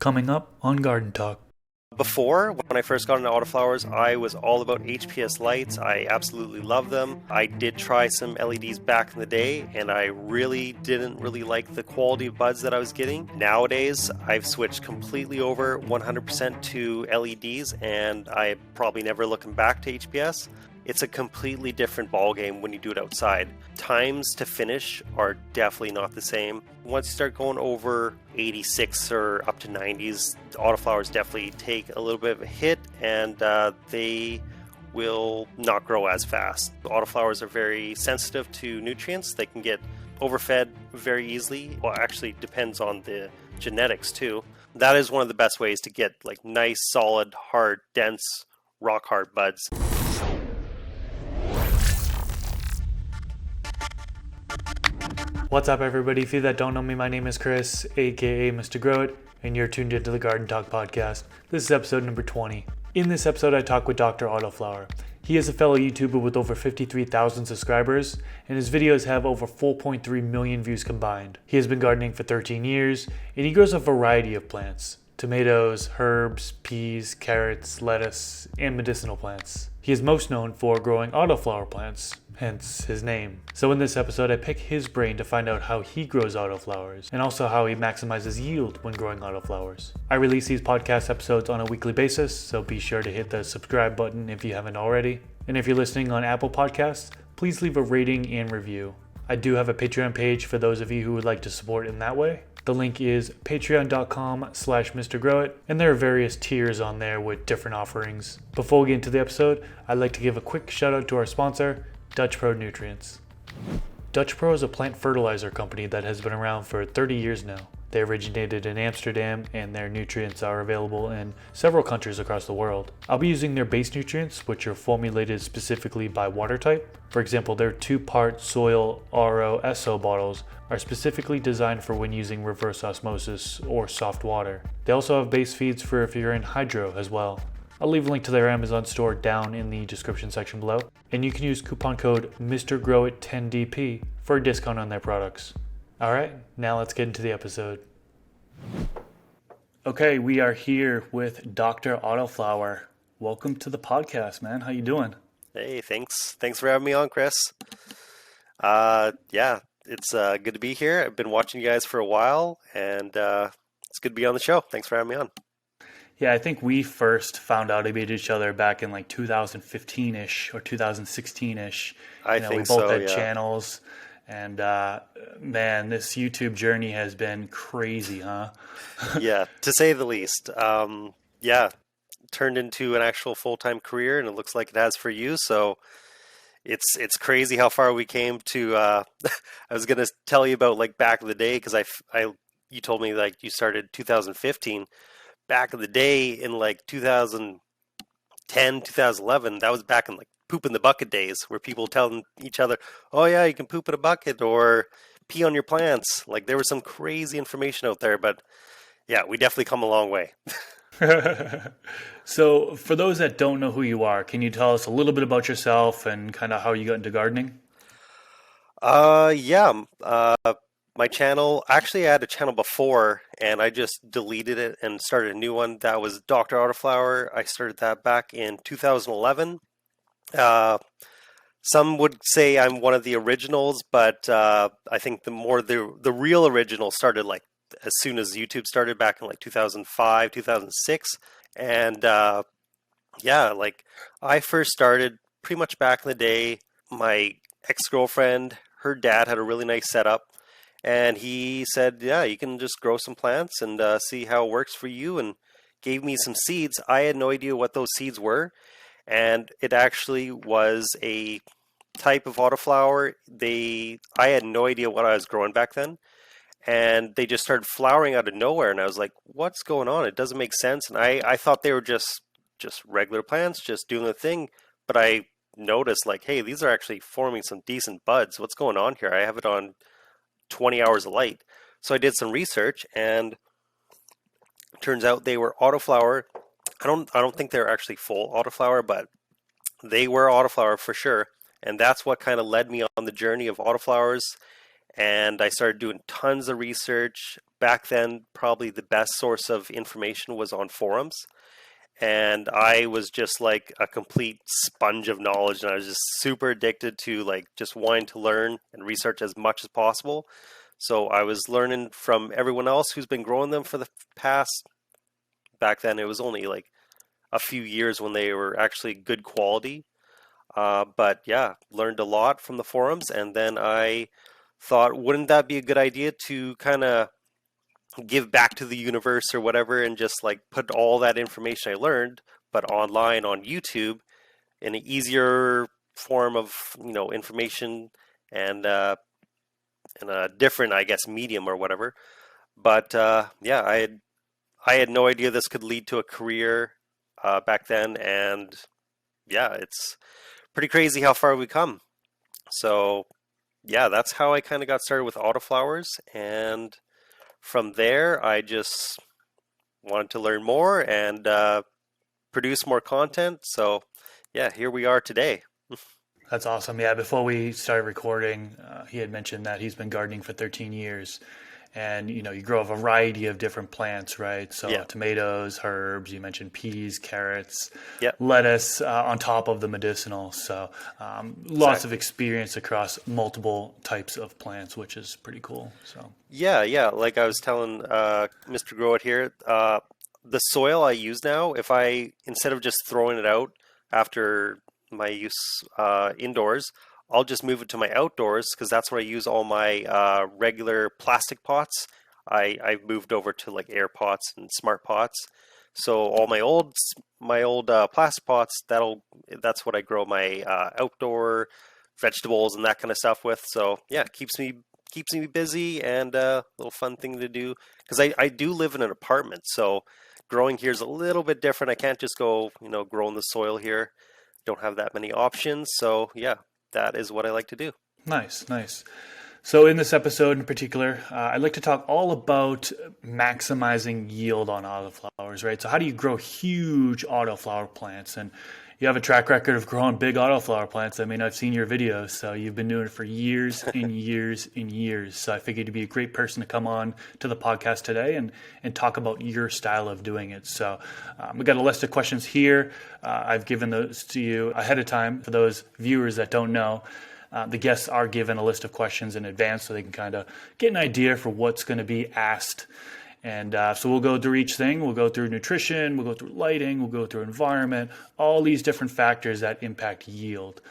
Coming up on Garden Talk. Before, when I first got into autoflowers, I was all about HPS lights. I absolutely love them. I did try some LEDs back in the day, and I really didn't like the quality of buds that I was getting. Nowadays, I've switched completely over 100% to LEDs, and I'm probably never looking back to HPS. It's a completely different ballgame when you do it outside. Times to finish are definitely not the same. Once you start going over 86 or up to 90s, autoflowers definitely take a little bit of a hit, and they will not grow as fast. Autoflowers are very sensitive to nutrients. They can get overfed very easily. Well, actually depends on the genetics too. That is one of the best ways to get like nice, solid, hard, dense, rock hard buds. What's up, everybody? If you that don't know me, my name is Chris, aka Mr. Grow It, and you're tuned into the Garden Talk podcast. This is episode number 20. In this episode, I talk with Dr. Autoflower. He is a fellow YouTuber with over 53,000 subscribers, and his videos have over 4.3 million views combined. He has been gardening for 13 years, and he grows a variety of plants: tomatoes, herbs, peas, carrots, lettuce, and medicinal plants. He is most known for growing autoflower plants, hence his name. So in this episode, I pick his brain to find out how he grows autoflowers, and also how he maximizes yield when growing autoflowers. I release these podcast episodes on a weekly basis, so be sure to hit the subscribe button if you haven't already. And if you're listening on Apple Podcasts, please leave a rating and review. I do have a Patreon page for those of you who would like to support in that way. The link is patreon.com/MrGrowIt, and there are various tiers on there with different offerings. Before we get into the episode, I'd like to give a quick shout out to our sponsor, Dutchpro Nutrients. Dutchpro is a plant fertilizer company that has been around for 30 years now. They originated in Amsterdam, and their nutrients are available in several countries across the world. I'll be using their base nutrients, which are formulated specifically by water type. For example, their 2-part soil RO-SO bottles are specifically designed for when using reverse osmosis or soft water. They also have base feeds for if you're in hydro as well. I'll leave a link to their Amazon store down in the description section below, and you can use coupon code MrGrowIt10DP for a discount on their products. Alright, now let's get into the episode. Okay, we are here with Dr. Autoflower. Welcome to the podcast, man. How you doing? Hey, thanks for having me on, Chris. It's good to be here. I've been watching you guys for a while, and it's good to be on the show. Thanks for having me on. Yeah, I think we first found out about each other back in like 2015-ish or 2016-ish. I think we both so, had yeah. channels, and man, this YouTube journey has been crazy, huh? Yeah, to say the least. Turned into an actual full-time career, and it looks like it has for you. So it's crazy how far we came to. I was gonna tell you about like back in the day, because you told me like you started 2015. Back in the day in like 2010, 2011, that was back in like poop in the bucket days, where people telling each other, oh yeah, you can poop in a bucket or pee on your plants. Like there was some crazy information out there, but yeah, we definitely come a long way. So for those that don't know who you are, can you tell us a little bit about yourself and kind of how you got into gardening? My channel, actually I had a channel before and I just deleted it and started a new one. That was Dr. Autoflower. I started that back in 2011. Some would say I'm one of the originals, but I think the real original started like as soon as YouTube started back in like 2005, 2006. And like I first started pretty much back in the day. My ex-girlfriend, her dad had a really nice setup. And he said, yeah, you can just grow some plants and see how it works for you, and gave me some seeds. I had no idea what those seeds were. And it actually was a type of autoflower. I had no idea what I was growing back then. And they just started flowering out of nowhere. And I was like, what's going on? It doesn't make sense. And I thought they were just regular plants, just doing the thing. But I noticed like, hey, these are actually forming some decent buds. What's going on here? I have it on 20 hours of light. So I did some research, and it turns out they were autoflower. I don't think they're actually full autoflower, but they were autoflower for sure. And that's what kind of led me on the journey of autoflowers and I started doing tons of research. Back then, probably the best source of information was on forums, and I was just like a complete sponge of knowledge, and I was just super addicted to like just wanting to learn and research as much as possible. So I was learning from everyone else who's been growing them for the past, back then it was only like a few years when they were actually good quality. But yeah, learned a lot from the forums, and then I thought, wouldn't that be a good idea to kind of give back to the universe or whatever, and just like put all that information I learned, but online on YouTube in an easier form of information, and in a different, I guess, medium or whatever. But yeah, I had no idea this could lead to a career back then, and yeah, it's pretty crazy how far we come. So yeah, that's how I kind of got started with autoflowers, and from there I just wanted to learn more and produce more content. So yeah, here we are today. That's awesome. Yeah, before we started recording, he had mentioned that he's been gardening for 13 years. And you grow a variety of different plants, right? So Yeah, tomatoes, herbs, you mentioned peas, carrots, yeah, lettuce on top of the medicinal. So lots of exactly. experience across multiple types of plants, which is pretty cool. So Yeah, yeah. Like I was telling Mr. Grow It here, the soil I use now, if I instead of just throwing it out after my use indoors, I'll just move it to my outdoors because that's where I use all my regular plastic pots. I've moved over to like air pots and smart pots. So all my old plastic pots, that's what I grow my outdoor vegetables and that kind of stuff with. So yeah, it keeps me busy, and a little fun thing to do because I do live in an apartment, so growing here is a little bit different. I can't just go grow in the soil here. Don't have that many options. So yeah, that is what I like to do. nice, nice. So in this episode in particular, I'd like to talk all about maximizing yield on autoflowers, right? So how do you grow huge autoflower plants? And you have a track record of growing big autoflower plants. I mean, I've seen your videos, so you've been doing it for years and years and years. So I figured you'd be a great person to come on to the podcast today and talk about your style of doing it. So we got a list of questions here. I've given those to you ahead of time for those viewers that don't know. The guests are given a list of questions in advance so they can kind of get an idea for what's going to be asked. And so we'll go through each thing. We'll go through nutrition, we'll go through lighting, we'll go through environment, all these different factors that impact yield.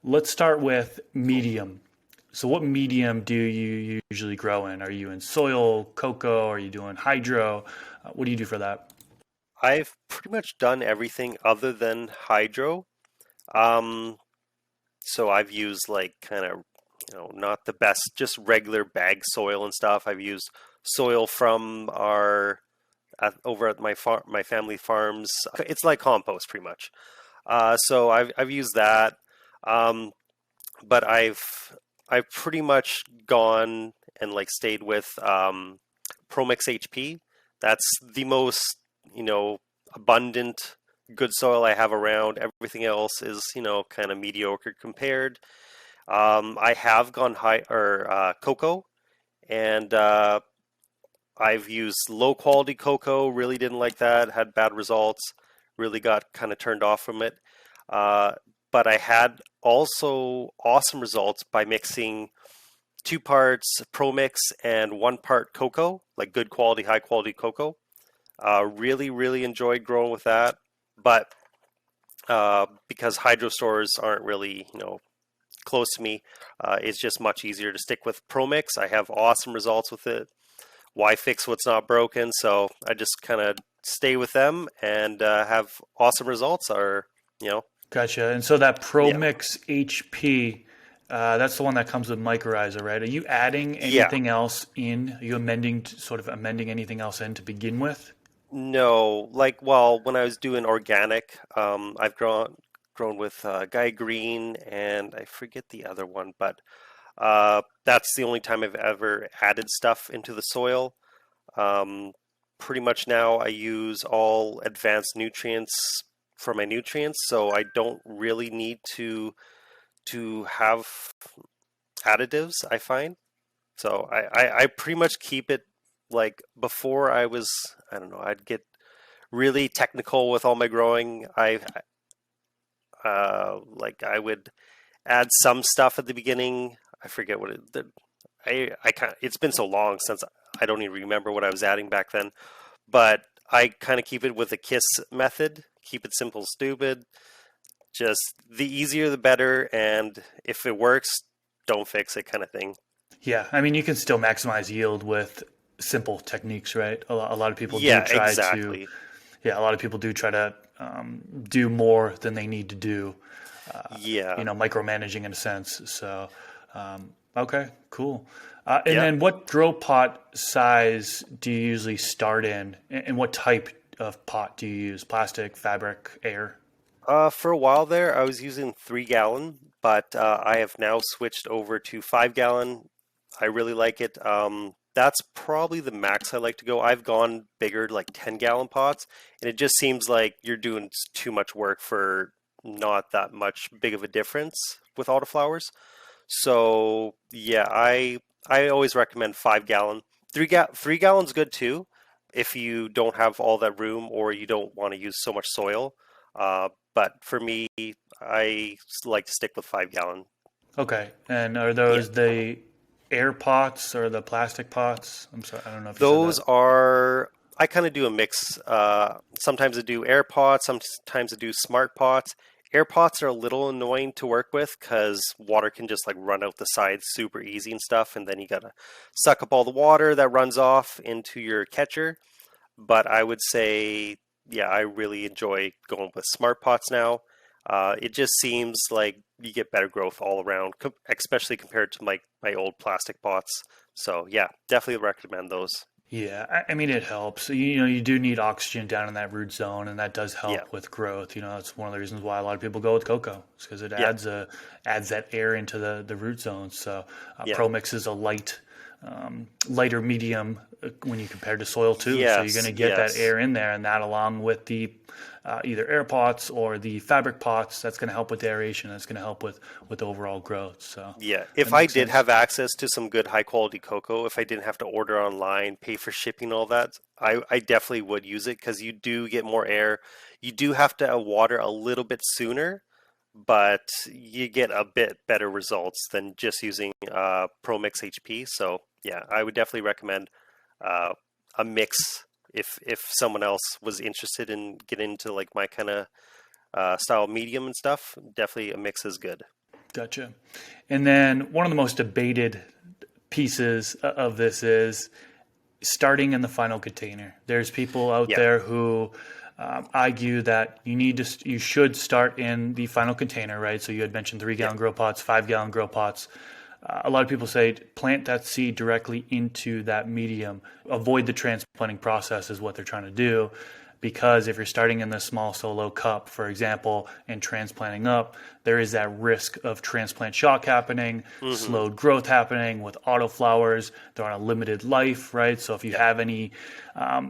Let's start with medium. So what medium do you usually grow in? Are you in soil, cocoa? Are you doing hydro? What do you do for that? I've pretty much done everything other than hydro. Um, so I've used like kind of not the best, just regular bag soil and stuff. I've used soil from our over at my family farms. It's like compost pretty much. So I've used that, um, but I've pretty much gone and like stayed with Promix HP. That's the most you know abundant good soil I have around. Everything else is kind of mediocre compared. I have gone high or cocoa, and I've used low quality cocoa. Really didn't like that. Had bad results. Really got kind of turned off from it. Uh, but I had also awesome results by mixing 2 parts Pro Mix and 1 part cocoa, like good quality, high quality cocoa. Really, really enjoyed growing with that. But because hydro stores aren't really, close to me, it's just much easier to stick with Pro Mix. I have awesome results with it. Why fix what's not broken? So I just kind of stay with them and have awesome results. Or you know, Gotcha. And so that Pro yeah, Mix HP, that's the one that comes with mycorrhiza, right? Are you adding yeah. anything else in? Are you sort of amending anything else in to begin with? No, like well, when I was doing organic, I've grown with Guy Green and I forget the other one, but that's the only time I've ever added stuff into the soil. Um, Pretty much now I use all advanced nutrients for my nutrients, so I don't really need to have additives, I find. So I pretty much keep it like before I don't know, I'd get really technical with all my growing. Like I would add some stuff at the beginning. I forget what I kind it's been so long since I don't even remember what I was adding back then. But I kind of keep it with the KISS method. Keep it simple, stupid. Just the easier the better, and if it works, don't fix it, kind of thing. Yeah, I mean, you can still maximize yield with simple techniques, right? A lot of people do Yeah, try to, exactly. yeah, a lot of people do try to do more than they need to do, Yeah, micromanaging in a sense. So, okay, cool. And yeah. then what grow pot size do you usually start in? And what type of pot do you use? Plastic, fabric, air? For a while there, I was using 3 gallon, but I have now switched over to 5 gallon. I really like it. That's probably the max I like to go. I've gone bigger, like 10 gallon pots, and it just seems like you're doing too much work for not that much big of a difference with autoflowers. So yeah, I always recommend 5 gallon. 3 gallon's good too, if you don't have all that room or you don't want to use so much soil. But for me, I like to stick with 5 gallon. Okay, and are Yeah, those the air pots or the plastic pots? I'm sorry, I don't know if you said those that. are. I kind of do a mix. Sometimes I do air pots, sometimes I do smart pots. Air pots are a little annoying to work with because water can just like run out the sides super easy and stuff, and then you gotta suck up all the water that runs off into your catcher. But I would say, yeah, I really enjoy going with smart pots now. It just seems like you get better growth all around, especially compared to my old plastic pots. So yeah, definitely recommend those. Yeah, I mean it helps. You do need oxygen down in that root zone, and that does Yeah, help with growth. That's one of the reasons why a lot of people go with cocoa, because it yeah, adds that air into the root zone. So yeah. Pro Mix is a lighter medium when you compare to soil too. So you're going Yes, to get that yes. air in there, and that along with the either air pots or the fabric pots, that's going to help with the aeration. That's going to help with overall growth. So Yeah, that if I makes did sense. have access to some good high quality cocoa, if I didn't have to order online, pay for shipping, all that, I definitely would use it because you do get more air. You do have to water a little bit sooner, but you get a bit better results than just using Pro Mix HP. So yeah, I would definitely recommend uh, a mix if someone else was interested in getting into like my kind of style medium and stuff. Definitely a mix is good. Gotcha. And then one of the most debated pieces of this is starting in the final container. There's people out Yeah, there who argue that you should start in the final container, right? So you had mentioned three yeah. gallon grow pots, 5 gallon grow pots. A lot of people say plant that seed directly into that medium. Avoid the transplanting process is what they're trying to do. Because if you're starting in the small solo cup, for example, and transplanting up, there is that risk of transplant shock happening, Hmm. slowed growth happening with autoflowers. They're on a limited life, right? So if you Yeah. have any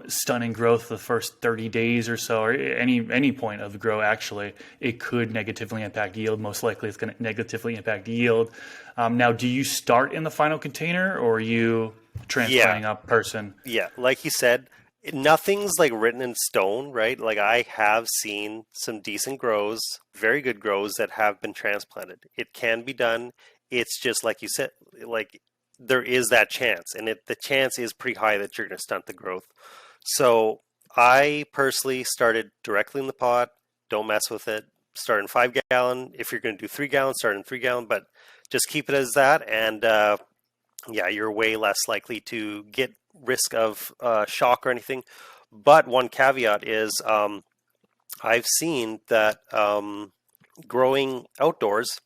stunning growth the first 30 days or so, or any point of the grow, actually, it could negatively impact yield. Most likely, it's going to negatively impact yield. Now, do you start in the final container, or are you Yeah. transplanting up person? Yeah. Like you said, nothing's like written in stone, right? Like I have seen some decent grows, very good grows that have been transplanted. It can be done. It's just like you said, like there is that chance, and the chance is pretty high that you're going to stunt the growth. So I personally started directly in the pot. Don't mess with it. Start in 5 gallon. If you're going to do 3 gallon, start in 3 gallon, but just keep it as that. And yeah, you're way less likely to get risk of shock or anything. But one caveat is I've seen that growing outdoors,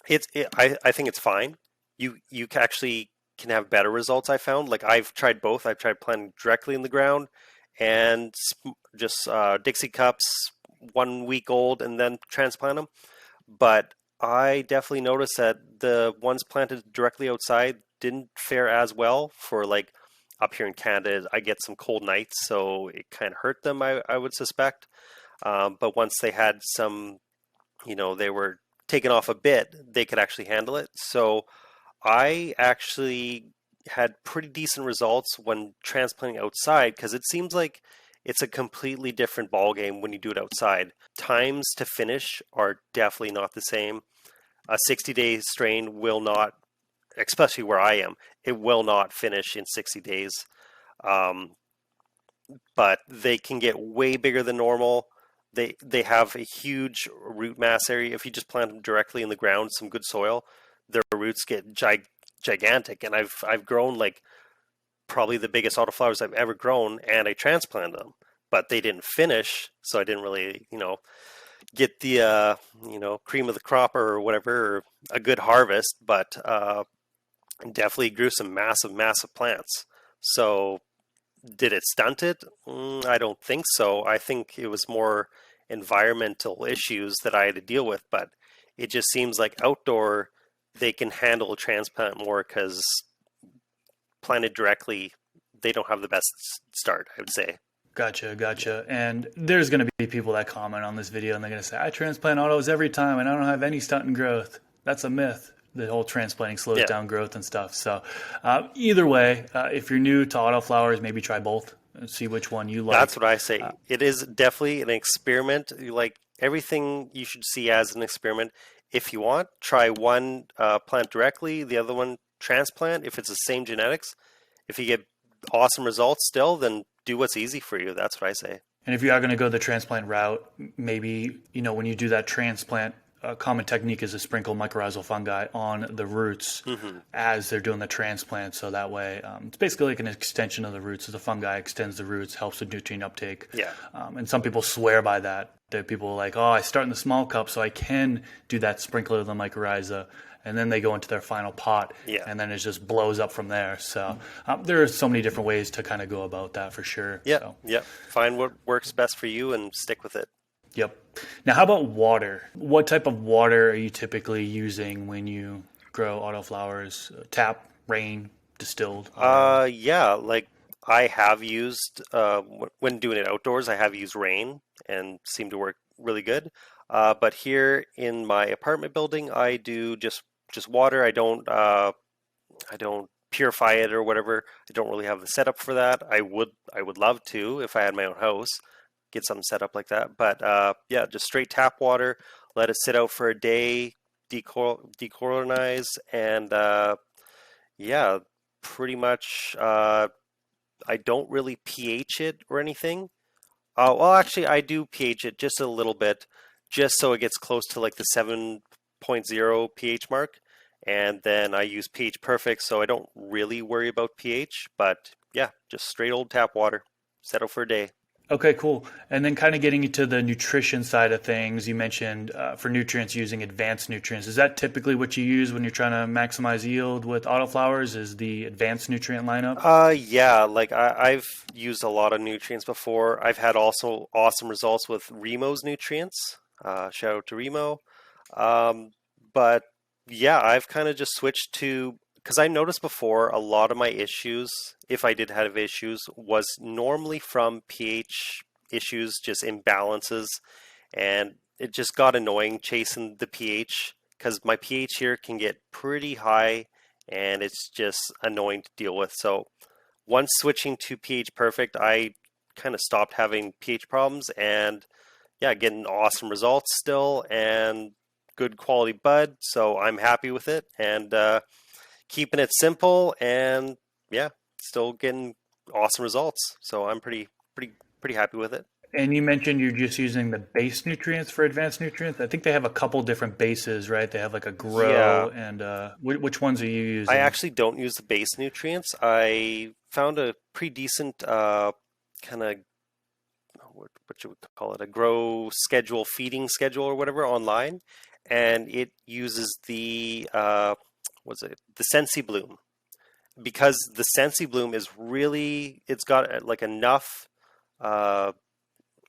I think it's fine. You actually can have better results. I found like I've tried both. I've tried planting directly in the ground and just Dixie cups 1 week old and then transplant them. But I definitely noticed that the ones planted directly outside didn't fare as well for like up here in Canada. I get some cold nights, so it kind of hurt them, I would suspect. But once they had some, they were taken off a bit, they could actually handle it. So I actually had pretty decent results when transplanting outside because it seems like it's a completely different ball game when you do it outside. Times to finish are definitely not the same. A 60-day strain will not, especially where I am, it will not finish in 60 days. Um, but they can get way bigger than normal. They have a huge root mass area. If you just plant them directly in the ground, some good soil, their roots get gigantic. And I've grown like probably the biggest autoflowers I've ever grown, and I transplanted them, but they didn't finish, so I didn't really, get the cream of the crop or whatever, or a good harvest. But definitely grew some massive, massive plants. So did it stunt it? I don't think so. I think it was more environmental issues that I had to deal with, but it just seems like outdoor they can handle a transplant more because planted directly, they don't have the best start, I would say. Gotcha. And there's going to be people that comment on this video and they're going to say, I transplant autos every time and I don't have any stunt in growth. That's a myth. The whole transplanting slows down growth and stuff. So either way, if you're new to autoflowers, maybe try both and see which one you like. That's what I say. It is definitely an experiment. Like everything you should see as an experiment. If you want, try one plant directly, the other one transplant if it's the same genetics. If you get awesome results still, then do what's easy for you. That's what I say. And if you are going to go the transplant route, maybe, when you do that transplant, a common technique is to sprinkle mycorrhizal fungi on the roots as they're doing the transplant. So that way, it's basically like an extension of the roots. So the fungi extends the roots, helps with nutrient uptake. Yeah. And some people swear by that. There are people like, I start in the small cup so I can do that sprinkler of the mycorrhiza. And then they go into their final pot, and then it just blows up from there. So there are so many different ways to kind of go about that for sure. Yeah, Find what works best for you and stick with it. Yep. Now, how about water? What type of water are you typically using when you grow autoflowers? Tap, rain, distilled? Like I have used, when doing it outdoors, I have used rain and seemed to work really good. But here in my apartment building, I do just water. I don't purify it or whatever. I don't really have the setup for that. I would love to if I had my own house, get something set up like that. But just straight tap water. Let it sit out for a day, decolonize, and pretty much. I don't really pH it or anything. Well, actually, I do pH it just a little bit, just so it gets close to like the 7.0 pH mark. And then I use pH Perfect, so I don't really worry about pH. But yeah, just straight old tap water. Settle for a day. Okay, cool. And then kind of getting into the nutrition side of things, you mentioned for nutrients using advanced nutrients. Is that typically what you use when you're trying to maximize yield with autoflowers? Is the advanced nutrient lineup? Like I've used a lot of nutrients before. I've had also awesome results with Remo's nutrients. Shout out to Remo. But yeah, I've kind of just switched to, because I noticed before a lot of my issues, if I did have issues, was normally from pH issues, just imbalances, and it just got annoying chasing the pH because my pH here can get pretty high and it's just annoying to deal with. So once switching to pH Perfect, I kind of stopped having pH problems and getting awesome results still and good quality bud. So I'm happy with it and keeping it simple and still getting awesome results. So I'm pretty happy with it. And you mentioned you're just using the base nutrients for advanced nutrients. I think they have a couple different bases, right? They have like a grow and which ones are you using? I actually don't use the base nutrients. I found a pretty decent kind of what you would call it, a grow schedule, feeding schedule or whatever online, and it uses the the Sensi Bloom, because the Sensi Bloom is really, it's got like enough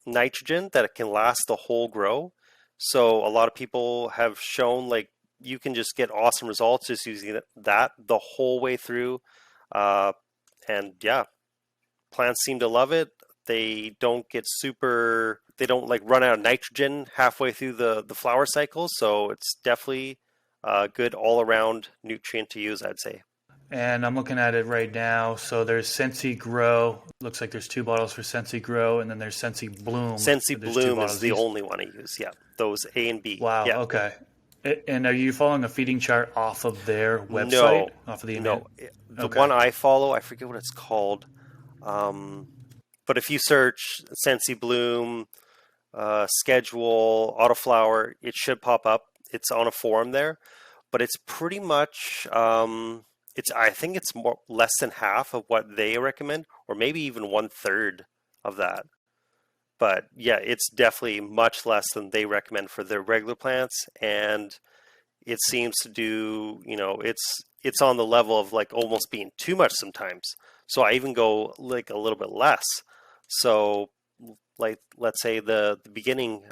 nitrogen that it can last the whole grow. So a lot of people have shown like you can just get awesome results just using that the whole way through. And plants seem to love it. They don't like run out of nitrogen halfway through the flower cycle. So it's definitely a good all around nutrient to use, I'd say. and I'm looking at it right now. So there's Sensi Grow. Looks like there's two bottles for Sensi Grow, and then there's Sensi Bloom. Sensi There's two Bloom is bottles. the only one I use. Yeah, those A and B. Wow. Yeah. Okay. And are you following a feeding chart off of their website, No, off of the no. event? The Okay. one I follow, I forget what it's called. Um, but if you search Sensi Bloom, schedule, Autoflower, it should pop up. It's on a forum there, but it's pretty much it's I think it's more less than half of what they recommend, or maybe even one third of that. But yeah, it's definitely much less than they recommend for their regular plants, and it seems to do, it's on the level of like almost being too much sometimes. So I even go like a little bit less. So like let's say the beginning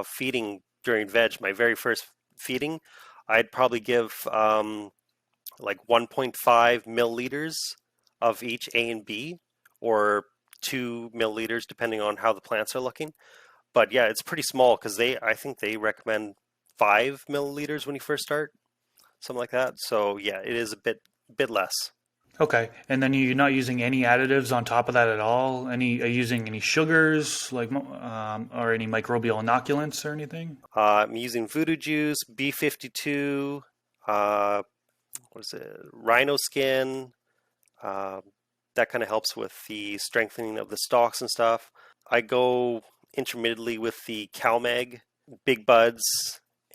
feeding during veg, my very first feeding, I'd probably give like 1.5 milliliters of each A and B, or 2 milliliters depending on how the plants are looking. But yeah, it's pretty small because I think they recommend 5 milliliters when you first start, something like that. So yeah, it is a bit less. Okay. And then you're not using any additives on top of that at all? Are you using any sugars, like, or any microbial inoculants or anything? I'm using Voodoo Juice, B52, uh, what is it, Rhino Skin. Uh, that kind of helps with the strengthening of the stalks and stuff. I go intermittently with the CalMag, Big Buds,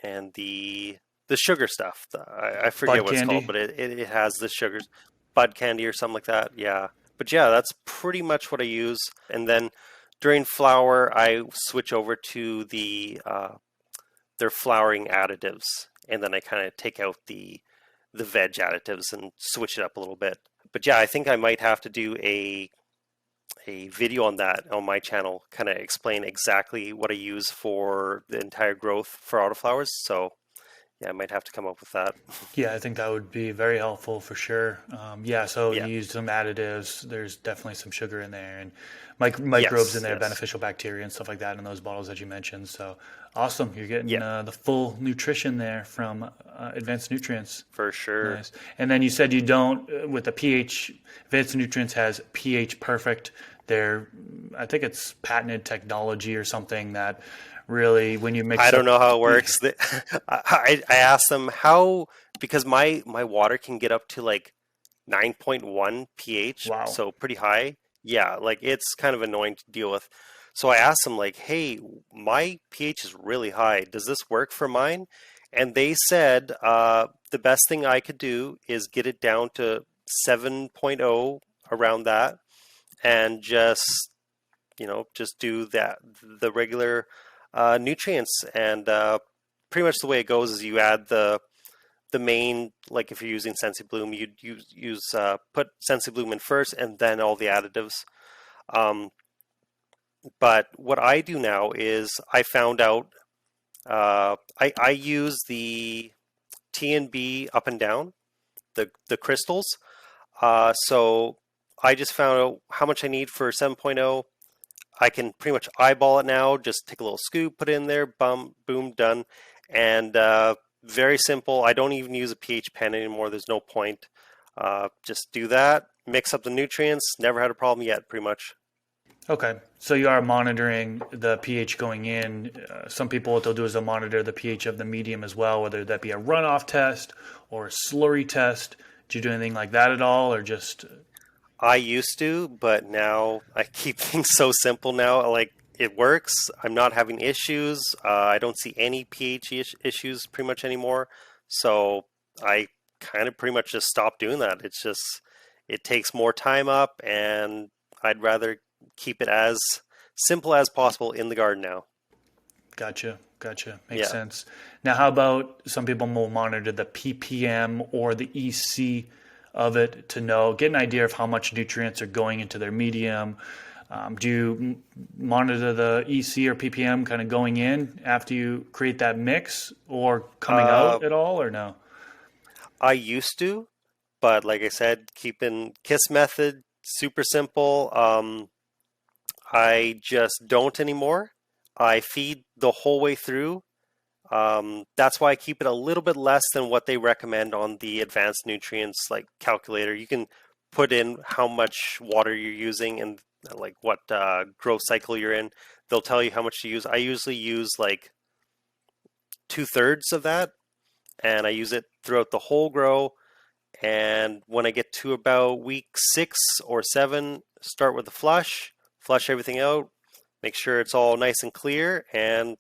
and the sugar stuff. I forget Bud what it's called, candy? but it has the sugars, Bud Candy or something like that. Yeah, but yeah, that's pretty much what I use. And then during flower, I switch over to their flowering additives, and then I kind of take out the veg additives and switch it up a little bit. But yeah, I think I might have to do a video on that on my channel, kind of explain exactly what I use for the entire growth for autoflowers. So yeah, I might have to come up with that. Yeah, I think that would be very helpful for sure. Yeah, so Yeah. you use some additives. There's definitely some sugar in there and microbes in Yes. there, Yes. beneficial bacteria and stuff like that in those bottles that you mentioned. So awesome. You're getting Yeah. the full nutrition there from Advanced Nutrients. For sure. Nice. And then you said you don't, with the pH, Advanced Nutrients has pH perfect. They're, I think it's patented technology or something that really, when you I mix don't up, know how it works. I asked them how, because my water can get up to like 9.1 pH, wow. so pretty high. Yeah, like it's kind of annoying to deal with. So I asked them like, "Hey, my pH is really high. Does this work for mine?" And they said the best thing I could do is get it down to 7.0, around that, and just do that, the regular nutrients. And pretty much the way it goes is you add the main, like if you're using Sensi Bloom, you'd use put Sensi Bloom in first and then all the additives. Um, but what I do now is I found out I use the T and B up and down, the crystals. So I just found out how much I need for 7.0. I can pretty much eyeball it now. Just take a little scoop, put it in there, boom, done. And very simple. I don't even use a pH pen anymore. There's no point. Just do that. Mix up the nutrients. Never had a problem yet, pretty much. Okay, so you are monitoring the pH going in. Some people, what they'll do is they'll monitor the pH of the medium as well, whether that be a runoff test or a slurry test. Do you do anything like that at all, or just I used to, but now I keep things so simple now. Like it works. I'm not having issues. I don't see any pH issues pretty much anymore. So I kind of pretty much just stopped doing that. It's just it takes more time up, and I'd rather keep it as simple as possible in the garden now. gotcha, makes Yeah. sense. Now, how about some people will monitor the ppm or the EC of it to get an idea of how much nutrients are going into their medium? Do you monitor the EC or ppm kind of going in after you create that mix or coming Uh, out at all, or no? I used to, but like I said, keeping KISS method super simple. I just don't anymore. I feed the whole way through. That's why I keep it a little bit less than what they recommend on the advanced nutrients like calculator. You can put in how much water you're using and like what growth cycle you're in. They'll tell you how much to use. I usually use like 2/3 of that, and I use it throughout the whole grow. And when I get to about week 6 or 7, start with the flush everything out, make sure it's all nice and clear, and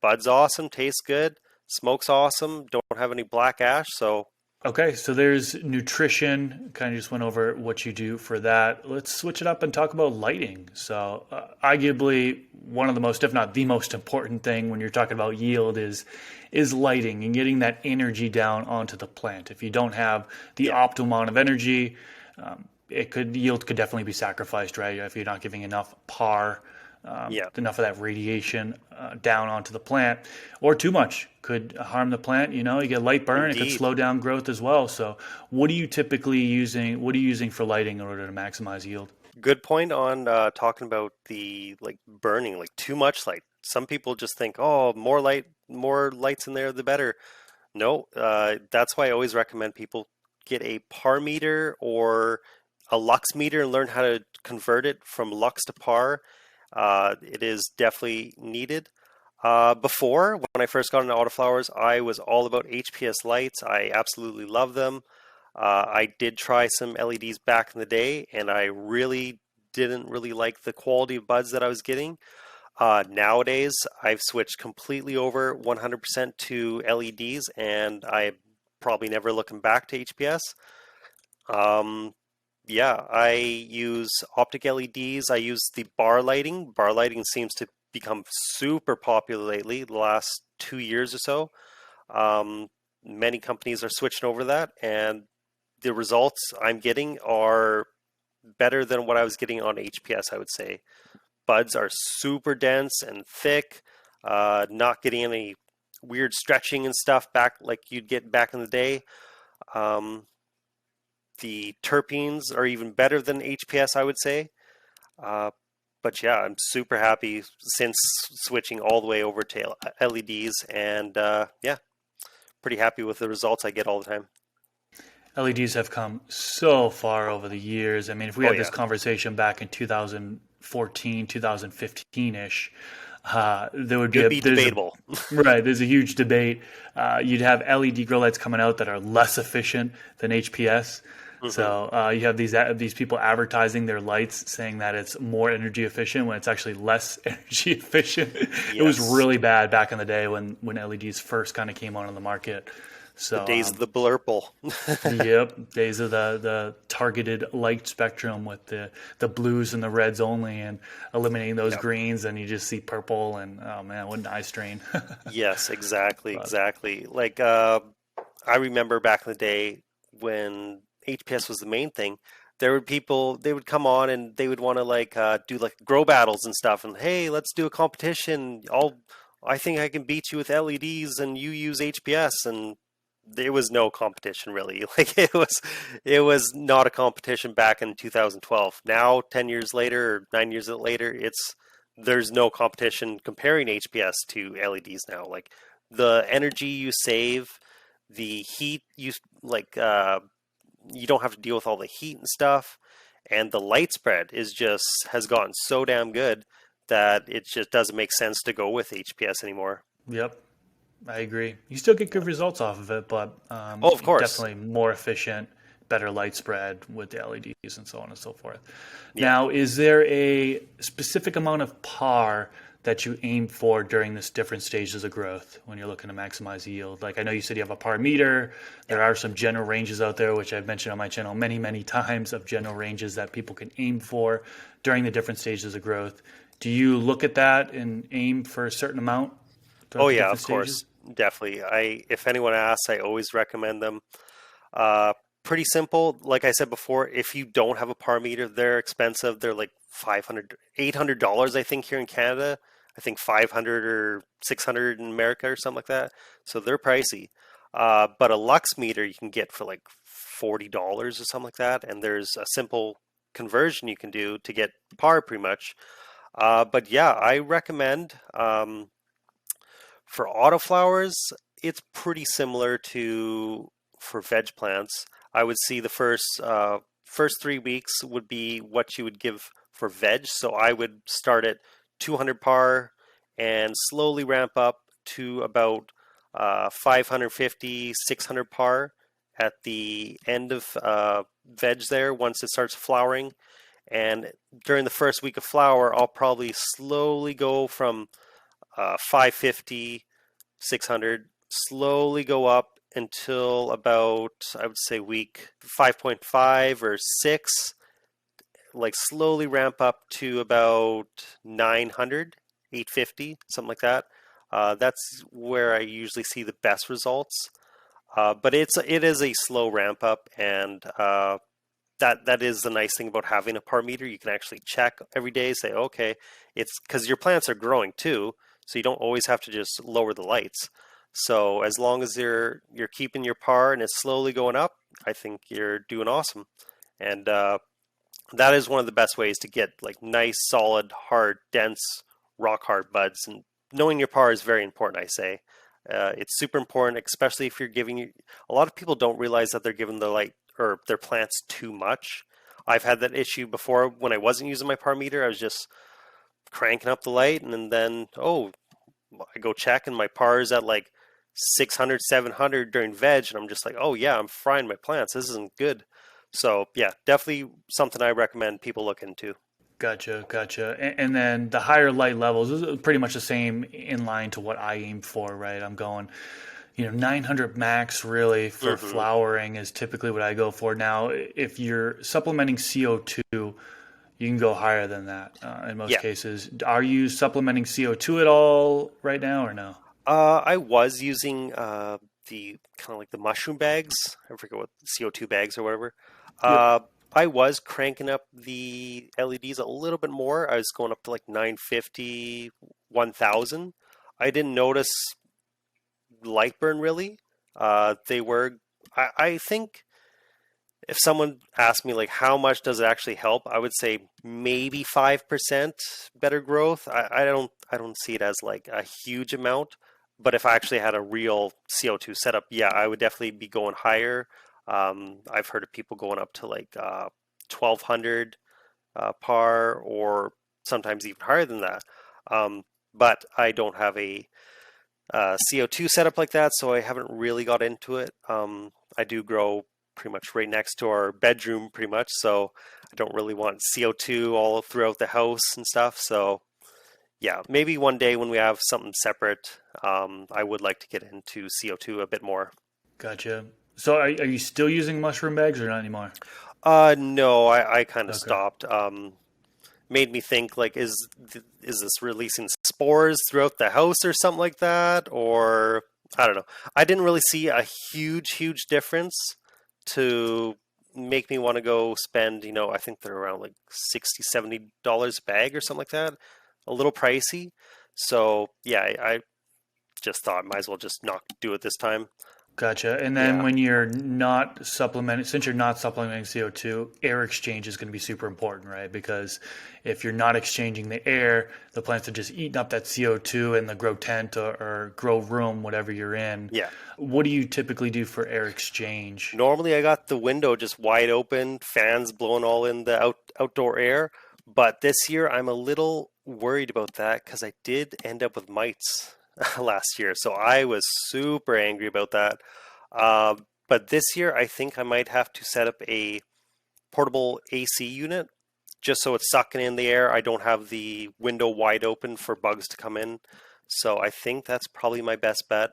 bud's awesome, tastes good, smoke's awesome, don't have any black ash, so Okay, so there's nutrition. Kind of just went over what you do for that. Let's switch it up and talk about lighting. So, arguably one of the most, if not the most important thing when you're talking about yield is lighting and getting that energy down onto the plant. If you don't have the yeah, optimal amount of energy, yield could definitely be sacrificed, right? If you're not giving enough par, yeah, enough of that radiation down onto the plant, or too much could harm the plant. You get light burn; it could indeed. slow down growth as well. So, what are you typically using? What are you using for lighting in order to maximize yield? Good point on talking about the like burning, like too much light. Some people just think, oh, more lights in there, the better. No, that's why I always recommend people get a par meter or a lux meter and learn how to convert it from lux to par. It is definitely needed. Before, when I first got into autoflowers, I was all about HPS lights. I absolutely love them. I did try some LEDs back in the day, and I really didn't really like the quality of buds that I was getting. Nowadays, I've switched completely over 100% to LEDs, and I probably never looking back to HPS. Um, yeah, I use optic LEDs. I use the bar lighting. Bar lighting seems to become super popular lately, the last 2 years or so. Um, Many companies are switching over to that, and the results I'm getting are better than what I was getting on HPS, I would say. Buds are super dense and thick, not getting any weird stretching and stuff back like you'd get back in the day. Um, the terpenes are even better than HPS, I would say. Uh, but yeah, I'm super happy since switching all the way over to LEDs, and yeah, pretty happy with the results I get all the time. LEDs have come so far over the years. I mean, if we Oh had this yeah, conversation back in 2014, 2015 ish, there would be it'd a be there's a debatable. right there's a huge debate. You'd have LED grow lights coming out that are less efficient than HPS. Hmm. So you have these people advertising their lights, saying that it's more energy efficient when it's actually less energy efficient. It was Yes, really bad back in the day when LEDs first kind of came on the market. the So days of the blurple. yep, days of the targeted light spectrum with the blues and the reds only, and eliminating those Yep. greens, and you just see purple, and oh man, what an eye strain. Yes, exactly, But exactly. Like I remember back in the day when HPS was the main thing, there were people they would come on and they would want to like do like grow battles and stuff and hey, let's do a competition. I think I can beat you with LEDs and you use HPS and there was no competition really. Like it was not a competition back in 2012. Now 10 years later or 9 years later, there's no competition comparing HPS to LEDs now. Like the energy you save, the heat you like you don't have to deal with all the heat and stuff, and the light spread is just has gotten so damn good that it just doesn't make sense to go with HPS anymore. yep, I agree. You still get Yeah. good results off of it, but Oh, of course. definitely more efficient, better light spread with the LEDs and so on and so forth. Yeah. Now, is there a specific amount of par that you aim for during this different stages of growth when you're looking to maximize yield? Like I know you said you have a par meter. Yeah. There are some general ranges out there, which I've mentioned on my channel many, many times, of general ranges that people can aim for during the different stages of growth. Do you look at that and aim for a certain amount Oh throughout the yeah, different of course. stages? Definitely. If anyone asks, I always recommend them. Uh, Pretty simple. Like I said before, if you don't have a par meter, they're expensive. They're like 500, $800, I think, here in Canada. I think 500 or 600 in America or something like that. So they're pricey. But a lux meter you can get for like $40 or something like that. And there's a simple conversion you can do to get par pretty much. But yeah, I recommend For autoflowers, it's pretty similar to for veg plants. I would see the first 3 weeks would be what you would give for veg. So I would start at 200 par and slowly ramp up to about 550, 600 par at the end of veg there once it starts flowering. And during the first week of flower, I'll probably slowly go from 550, 600, slowly go up until about, I would say, week 5.5 or 6, like slowly ramp up to about 900, 850, something like that. That's where I usually see the best results. But it is a slow ramp up, and that is the nice thing about having a par meter. You can actually check every day, say, okay, it's because your plants are growing too, so you don't always have to just lower the lights. So as long as you're keeping your par and it's slowly going up, I think you're doing awesome. And that is one of the best ways to get like nice, solid, hard, dense, rock hard buds. And knowing your par is very important, I say. It's super important, especially if you're giving. A lot of people don't realize that they're giving the light or their plants too much. I've had that issue before when I wasn't using my par meter. I was just cranking up the light, and then I go check, and my par is at like 600, 700 during veg, and I'm just like, oh yeah, I'm frying my plants. This isn't good. So yeah, definitely something I recommend people look into. Gotcha, gotcha. And then the higher light levels is pretty much the same in line to what I aim for, right? I'm going, 900 max really for Hmm. flowering is typically what I go for. Now, if you're supplementing CO2, you can go higher than that in most Yeah. cases. Are you supplementing CO2 at all right now or no? I was using the kind of like the mushroom bags. I forget what CO2 bags or whatever. Yep. Uh, I was cranking up the LEDs a little bit more. I was going up to like 950, 1000. I didn't notice light burn really. They were, I think if someone asked me like how much does it actually help, I would say maybe 5% better growth. I don't see it as like a huge amount, but if I actually had a real CO2 setup, yeah, I would definitely be going higher. I've heard of people going up to like 1200 par or sometimes even higher than that. But I don't have a CO2 setup like that, so I haven't really got into it. I do grow pretty much right next to our bedroom, pretty much, so I don't really want CO2 all throughout the house and stuff. So, yeah, maybe one day when we have something separate, I would like to get into CO2 a bit more. Gotcha. So are you still using mushroom bags or not anymore? No, I kind of Okay. stopped. Made me think like, is this releasing spores throughout the house or something like that, or I don't know. I didn't really see a huge difference to make me want to go spend, I think they're around like 60, $70 a bag or something like that. A little pricey. So yeah, I just thought might as well just not do it this time. Gotcha. And then Yeah. when you're not supplementing, since you're not supplementing CO2, air exchange is going to be super important, right? Because if you're not exchanging the air, the plants are just eating up that CO2 in the grow tent or grow room, whatever you're in. Yeah. What do you typically do for air exchange? Normally, I got the window just wide open, fans blowing all in the outdoor air. But this year, I'm a little worried about that because I did end up with mites last year. So I was super angry about that. But this year, I think I might have to set up a portable AC unit just so it's sucking in the air. I don't have the window wide open for bugs to come in. So I think that's probably my best bet.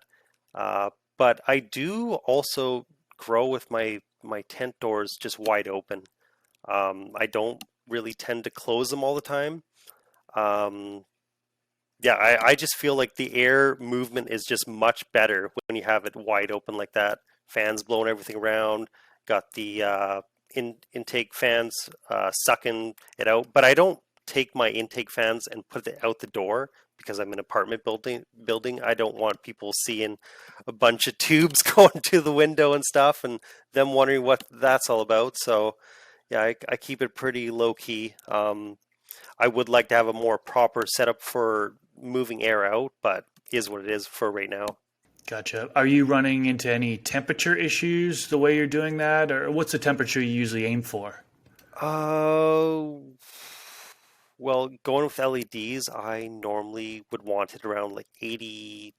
Uh, but I do also grow with my tent doors just wide open. I don't really tend to close them all the time. Um, yeah, I just feel like the air movement is just much better when you have it wide open like that. Fans blowing everything around. Got the intake fans sucking it out, but I don't take my intake fans and put it out the door because I'm an apartment building. I don't want people seeing a bunch of tubes going to the window and stuff, and them wondering what that's all about. So yeah, I keep it pretty low key. I would like to have a more proper setup for moving air out, but is what it is for right now. Gotcha. Are you running into any temperature issues the way you're doing that, or what's the temperature you usually aim for? Uh, well, going with LEDs, I normally would want it around like 80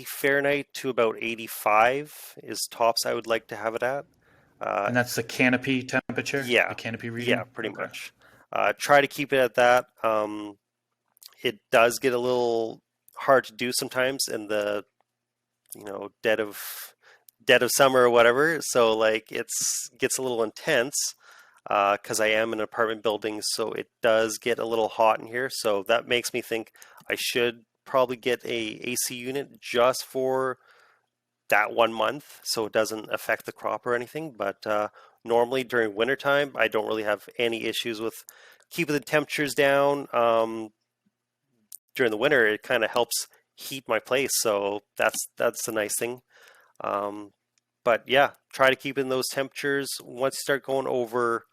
Fahrenheit to about 85 is tops I would like to have it at. Uh, And that's the canopy temperature, the yeah, canopy yeah, reading? pretty Okay. much. Try to keep it at that. It does get a little hard to do sometimes in the dead of summer or whatever. So like it's gets a little intense because I am in an apartment building, so it does get a little hot in here. So that makes me think I should probably get a AC unit just for that 1 month, so it doesn't affect the crop or anything. But normally during wintertime, I don't really have any issues with keeping the temperatures down. During the winter, it kind of helps heat my place, so that's a nice thing. Um, but yeah, try to keep in those temperatures. Once you start going over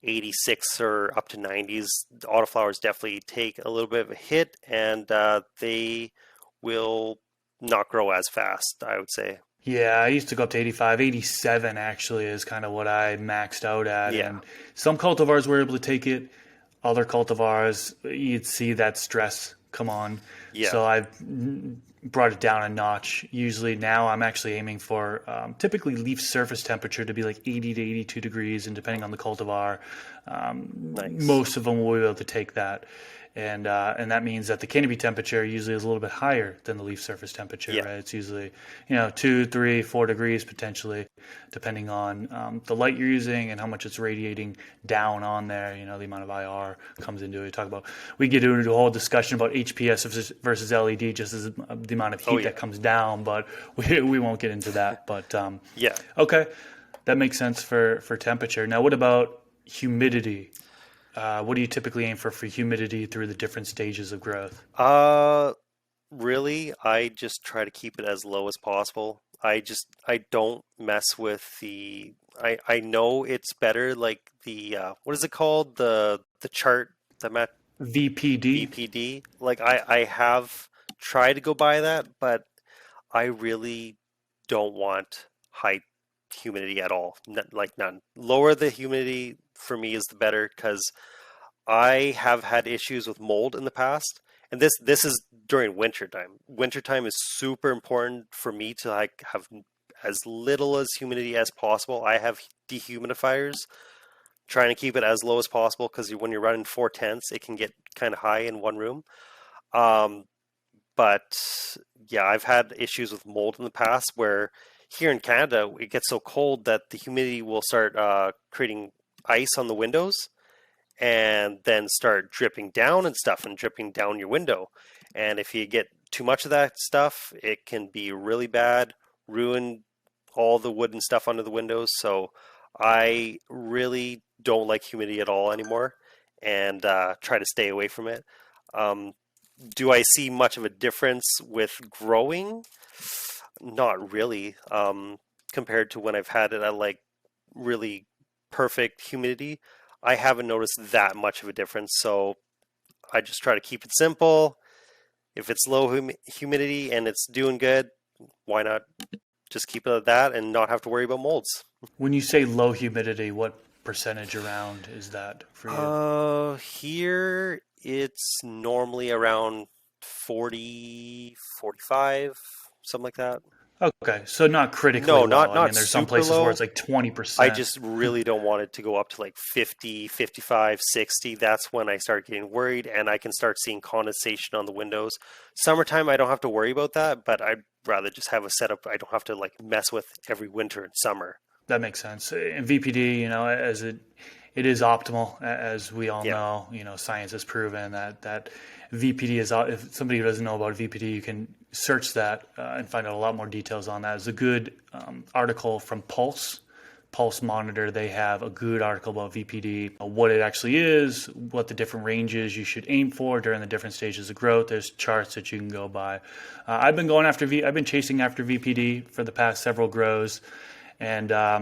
86 or up to 90s, the autoflowers definitely take a little bit of a hit, and they will not grow as fast, I would say. Yeah, I used to go up to 85, 87 actually is kind of what I maxed out at. Yeah, And some cultivars were able to take it. Other cultivars, you'd see that stress come on. yeah, So I've brought it down a notch. Usually now I'm actually aiming for typically leaf surface temperature to be like 80 to 82 degrees. And depending on the cultivar, nice. most of them will be able to take that. And that means that the canopy temperature usually is a little bit higher than the leaf surface temperature, Yeah, right? It's usually 2, 3, 4 degrees potentially, depending on the light you're using and how much it's radiating down on there. The amount of IR comes into it. We get into a whole discussion about HPS versus LED, just as the amount of oh heat yeah, that comes down, but we won't get into that. But yeah. okay, that makes sense for temperature. Now, what about humidity? What do you typically aim for humidity through the different stages of growth? Uh, Really, I just try to keep it as low as possible. I don't mess with the. I know it's better, like the what is it called, the chart, the Met VPD? VPD. Like I have tried to go by that, but I really don't want high humidity at all. Like none. Lower the humidity for me is the better because I have had issues with mold in the past, and this is during winter time. Winter time is super important for me to like have as little as humidity as possible. I have dehumidifiers, trying to keep it as low as possible because when you're running 4/10, it can get kind of high in one room. Um, but yeah, I've had issues with mold in the past where here in Canada it gets so cold that the humidity will start creating ice on the windows and then start dripping down and stuff and dripping down your window. And if you get too much of that stuff, it can be really bad, ruin all the wood and stuff under the windows. So I really don't like humidity at all anymore and try to stay away from it. Um, do I see much of a difference with growing? Not really, compared to when I've had it at like really perfect humidity. I haven't noticed that much of a difference, so I just try to keep it simple. If it's low humidity and it's doing good, why not just keep it at that and not have to worry about molds? When you say low humidity, what percentage around is that for you? Here it's normally around 40, 45, something like that. Okay, so not critically No, low. not I mean, not there's some super places where low. it's like I 20%. just really don't want it to go up to like 50, 55, 60. That's when I start getting worried and I can start seeing condensation on the windows. Summertime, I don't have to worry about that, but I'd rather just have a setup I don't have to like mess with every winter and summer. That makes sense. And VPD, as it is optimal, as we all Yeah. know. Science has proven that VPD is. If somebody who doesn't know about VPD, you can search that and find out a lot more details on that. It's a good article from Pulse Monitor. They have a good article about VPD, what it actually is, what the different ranges you should aim for during the different stages of growth. There's charts that you can go by. I've been chasing after VPD for the past several grows. And there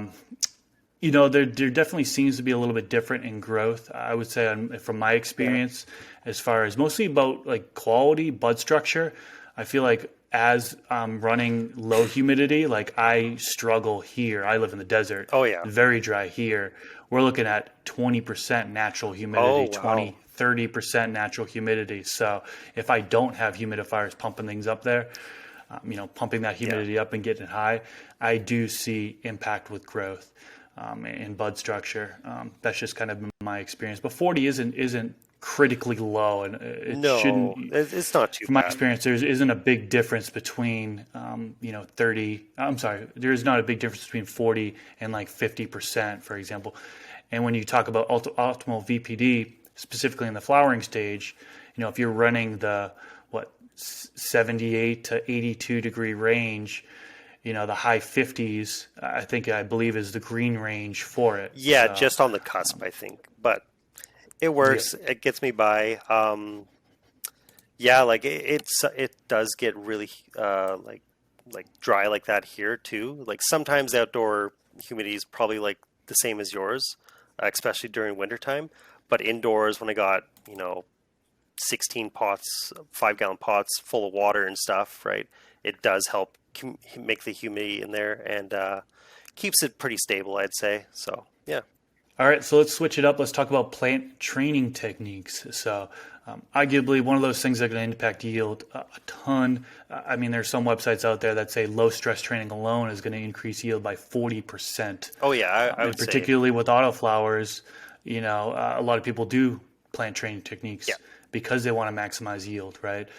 definitely seems to be a little bit different in growth. I would say, from my Yeah. experience, as far as mostly about like quality, bud structure. I feel like as I'm running low humidity, like I struggle here. I live in the desert, Oh yeah. very dry here. We're looking at 20% natural Oh humidity, wow. 20, 30% natural humidity. So if I don't have humidifiers pumping things up there, pumping that Yeah. humidity up and getting it high, I do see impact with growth and bud structure. That's just kind of been my experience. But 40 isn't critically low, and it No, shouldn't. it's not too From my bad. experience, there isn't a big difference between 30. I'm sorry, there is not a big difference between 40 and like 50%, for example. And when you talk about optimal VPD, specifically in the flowering stage, if you're running the what 78 to 82 degree range, the high 50s, I believe is the green range for it. Yeah, So, just on the cusp, I think. But it yeah. works. It gets me by. Yeah, like it does get really like dry like that here too. Like sometimes outdoor humidity is probably like the same as yours, especially during wintertime. But indoors, when I got 16 pots, 5 gallon pots full of water and stuff, right? It does help make the humidity in there and keeps it pretty stable, I'd say. So yeah. All right, so let's switch it up. Let's talk about plant training techniques. So, arguably, one of those things that are going to impact yield a ton. I mean, there's some websites out there that say low stress training alone is going to increase yield by 40%. Oh yeah, I And would say particularly with autoflowers, a lot of people do plant training yeah. techniques because they want to maximize yield, right?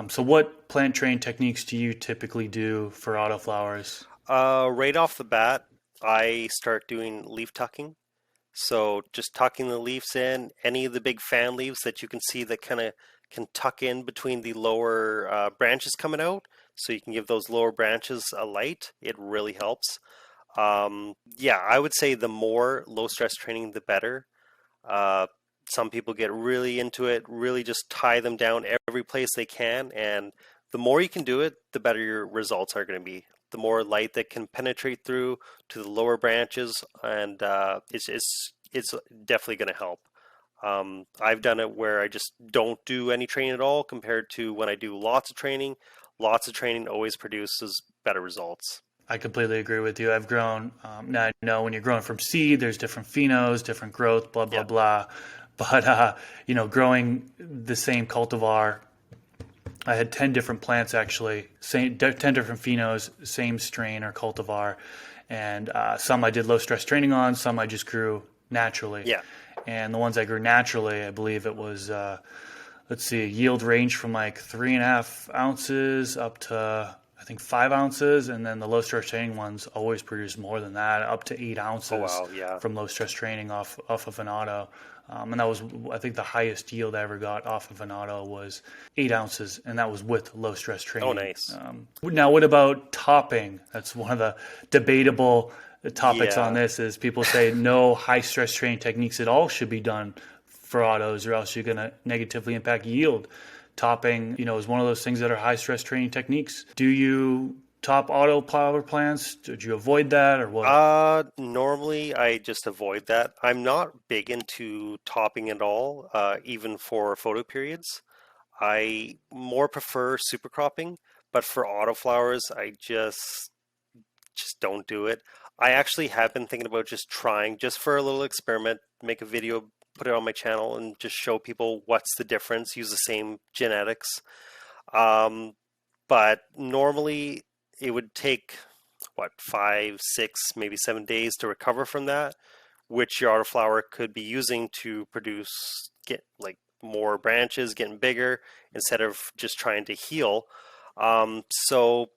So, what plant training techniques do you typically do for autoflowers? Right off the bat, I start doing leaf tucking. So just tucking the leaves in, any of the big fan leaves that you can see that kind of can tuck in between the lower branches coming out, so you can give those lower branches a light. It really helps. Yeah, I would say the more low stress training, the better. Uh, some people get really into it, really just tie them down every place they can, and the more you can do it, the better your results are going to be. The more light that can penetrate through to the lower branches, and it's definitely going to help. I've done it where I just don't do any training at all compared to when I do lots of training. Lots of training always produces better results. I completely agree with you. I've grown. Now I know when you're growing from seed, there's different phenos, different growth, blah blah Yeah. blah. But growing the same cultivar, I had 10 different plants actually, 10 different phenos, same strain or cultivar, and some I did low stress training on, some I just grew naturally. Yeah. And the ones I grew naturally, I believe it was let's see, yield range from like 3.5 ounces up to I think 5 ounces, and then the low stress training ones always produce more than that, up to eight Oh ounces wow. Yeah. from low stress training off of an auto. And that was, I think, the highest yield I ever got off of an auto was 8 ounces, and that was with low stress Oh training. nice. Now, what about topping? That's one of the debatable topics on Yeah. this. Is people say no high stress training techniques at all should be done for autos, or else you're going to negatively impact yield. Topping, is one of those things that are high stress training techniques. Do you top auto power plants? Did you avoid that, or what? Normally I just avoid that. I'm not big into topping at all, even for photo periods. I more prefer super cropping, but for autoflowers, I just don't do it. I actually have been thinking about just trying, just for a little experiment, make a video, put it on my channel, and just show people what's the difference. Use the same genetics. Um, but normally it would take what 5, 6, maybe 7 days to recover from that, which your autoflower could be using to produce get like more branches, getting bigger instead of just trying to heal. So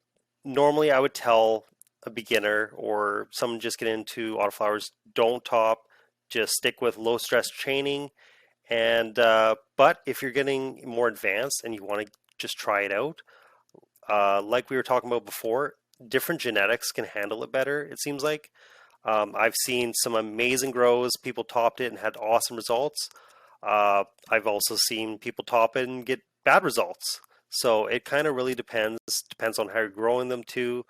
normally I would tell a beginner or someone just getting into autoflowers, don't top, just stick with low stress training. And but if you're getting more advanced and you want to just try it out, like we were talking about before, different genetics can handle it better, it seems like. I've seen some amazing grows, people topped it and had awesome results. I've also seen people top it and get bad results. So it kind of really depends on how you're growing them too.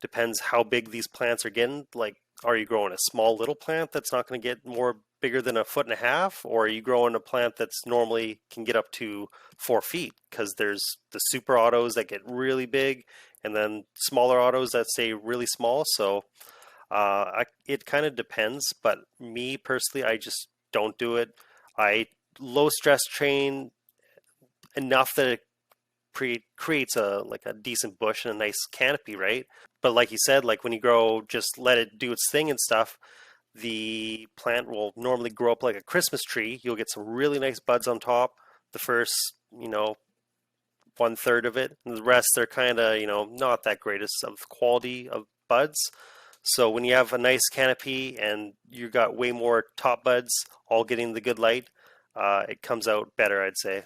Depends how big these plants are getting. Like Are you growing a small little plant that's not going to get more bigger than a foot and a half, or are you growing a plant that's normally can get up to 4 feet? Because there's the super autos that get really big, and then smaller autos that stay really small. So it kind of depends. But me personally, I just don't do it. I low stress train enough that it creates a decent bush and a nice canopy, right? But like you said, like when you grow, just let it do its thing and stuff. The plant will normally grow up like a Christmas tree. You'll get some really nice buds on top. The first, 1/3 of it, and the rest they're kind of, not that greatest of quality of buds. So when you have a nice canopy and you got way more top buds, all getting the good light, it comes out better, I'd say.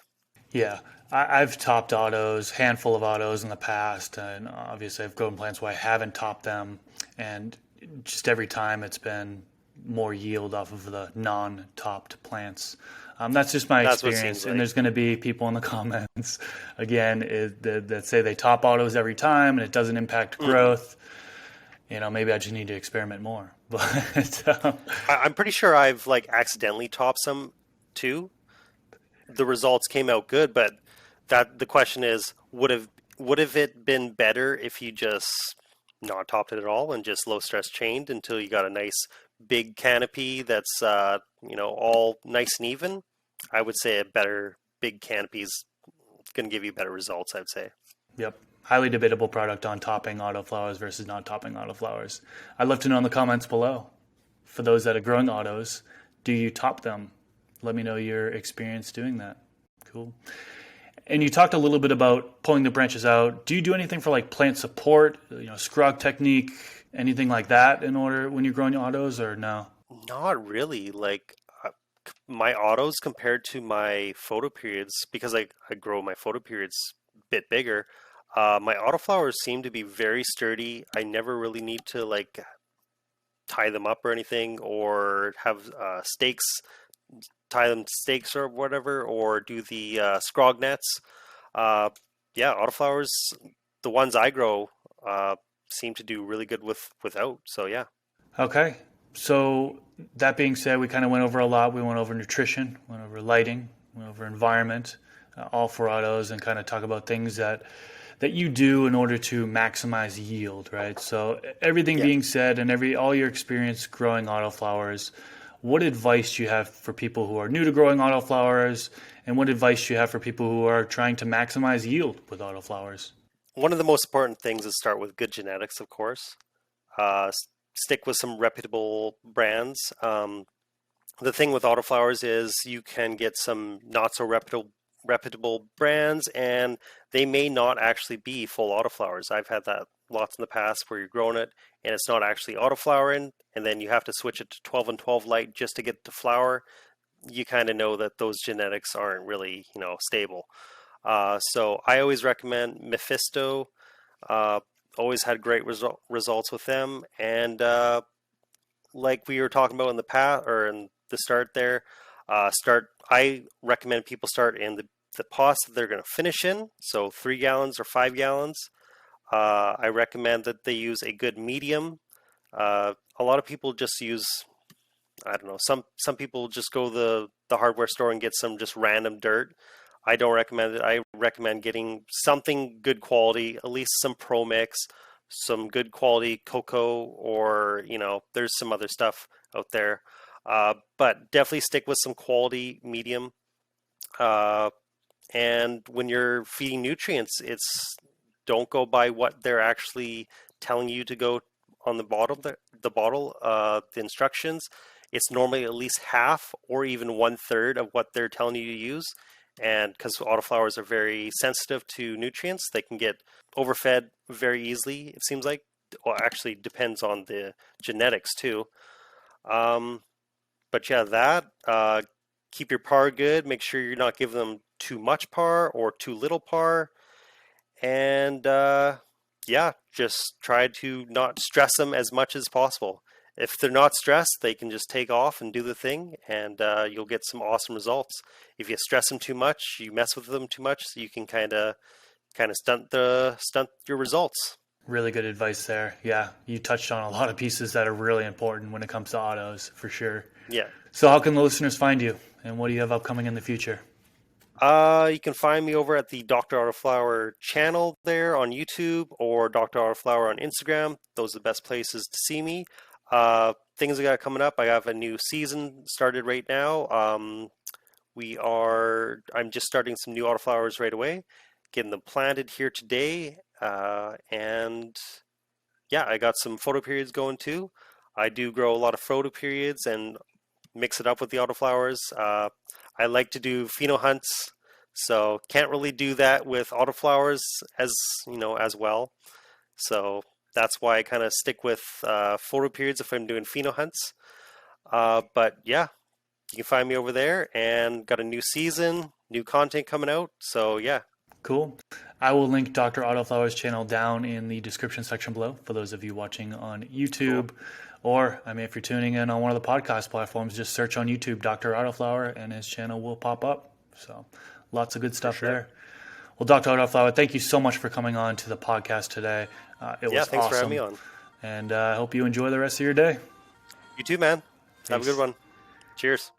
Yeah, I've topped autos, handful of autos in the past, and obviously I've grown plants where I haven't topped them, and just every time it's been more yield off of the non-topped plants. That's just my That's what it experience, seems and like. there's going to be people in the comments again that say they top autos every time and it doesn't impact Hmm. growth. Maybe I just need to experiment more. But I'm pretty sure I've like accidentally topped some too. The results came out good, but that the question is, would have it been better if you just not topped it at all and just low stress chained until you got a nice big canopy that's all nice and even? I would say a better big canopy is going to give you better results, I'd say. yep, highly debatable product on topping autoflowers versus not topping autoflowers. I'd love to know in the comments below. For those that are growing autos, do you top them? Let me know your experience doing that. Cool. And you talked a little bit about pulling the branches out. Do you do anything for like plant support, scrog technique, anything like that in order when you're growing autos or no? Not really. Like my autos compared to my photo periods, because I grow my photo periods a bit bigger. My autoflowers seem to be very sturdy. I never really need to like tie them up or anything, or have stakes, tie them to stakes or whatever, or do the scrog nets. Uh, yeah, autoflowers, the ones I grow, seem to do really good without. So yeah. Okay. So that being said, we kind of went over a lot. We went over nutrition, went over lighting, went over environment, all for autos, and kind of talk about things that you do in order to maximize yield, right? So everything Yeah. being said, and all your experience growing autoflowers, what advice do you have for people who are new to growing autoflowers, and what advice do you have for people who are trying to maximize yield with autoflowers? One of the most important things is start with good genetics, of course. Stick with some reputable brands. The thing with autoflowers is you can get some not so reputable brands, and they may not actually be full autoflowers. I've had that lots in the past where you're growing it and it's not actually autoflowering, and then you have to switch it to 12 and 12 light just to get it to flower. You kind of know that those genetics aren't really, stable. So I always recommend Mephisto. Uh, Always had great results with them, and like we were talking about in the past or in the start there, start. I recommend people start in the pots that they're going to finish in, so 3 gallons or 5 gallons. I recommend that they use a good medium. A lot of people just use, I don't know, some people just go the hardware store and get some just random dirt. I don't recommend it. I recommend getting something good quality, at least some Pro Mix, some good quality cocoa, or there's some other stuff out there. But definitely stick with some quality medium. Uh, and when you're feeding nutrients, it's don't go by what they're actually telling you to go on the instructions. It's normally at least half or even 1/3 of what they're telling you to use. And because autoflowers are very sensitive to nutrients, they can get overfed very easily, it seems like. Well, actually depends on the genetics too. Um, but yeah, that keep your par good. Make sure you're not giving them too much par or too little par, and yeah, just try to not stress them as much as possible. If they're not stressed, they can just take off and do the thing, and you'll get some awesome results. If you stress them too much, you mess with them too much, so you can kind of stunt your results. Really good advice there. Yeah, you touched on a lot of pieces that are really important when it comes to autos, for sure. Yeah. So how can the listeners find you, and what do you have upcoming in the future? You can find me over at the Dr. Autoflower channel there on YouTube or Dr. Autoflower on Instagram. Those are the best places to see me. Things I got coming up. I have a new season started right now. I'm just starting some new autoflowers right away, getting them planted here today. And yeah, I got some photo periods going too. I do grow a lot of photo periods and mix it up with the autoflowers. I like to do pheno hunts, so can't really do that with autoflowers as well. So that's why I kind of stick with photo periods if I'm doing pheno hunts. But yeah, you can find me over there, and got a new season, new content coming out. So yeah, Cool. I will link Dr. Autoflower's channel down in the description section below for those of you watching on YouTube. cool. Or, I mean, if you're tuning in on one of the podcast platforms, just search on YouTube Dr. Autoflower and his channel will pop up. So lots of good stuff sure. there. Well, Dr. Autoflower, thank you so much for coming on to the podcast today. It Yeah, was thanks for having awesome. me on. And I hope you enjoy the rest of your day. You too, man. Have a Peace. good one. Cheers.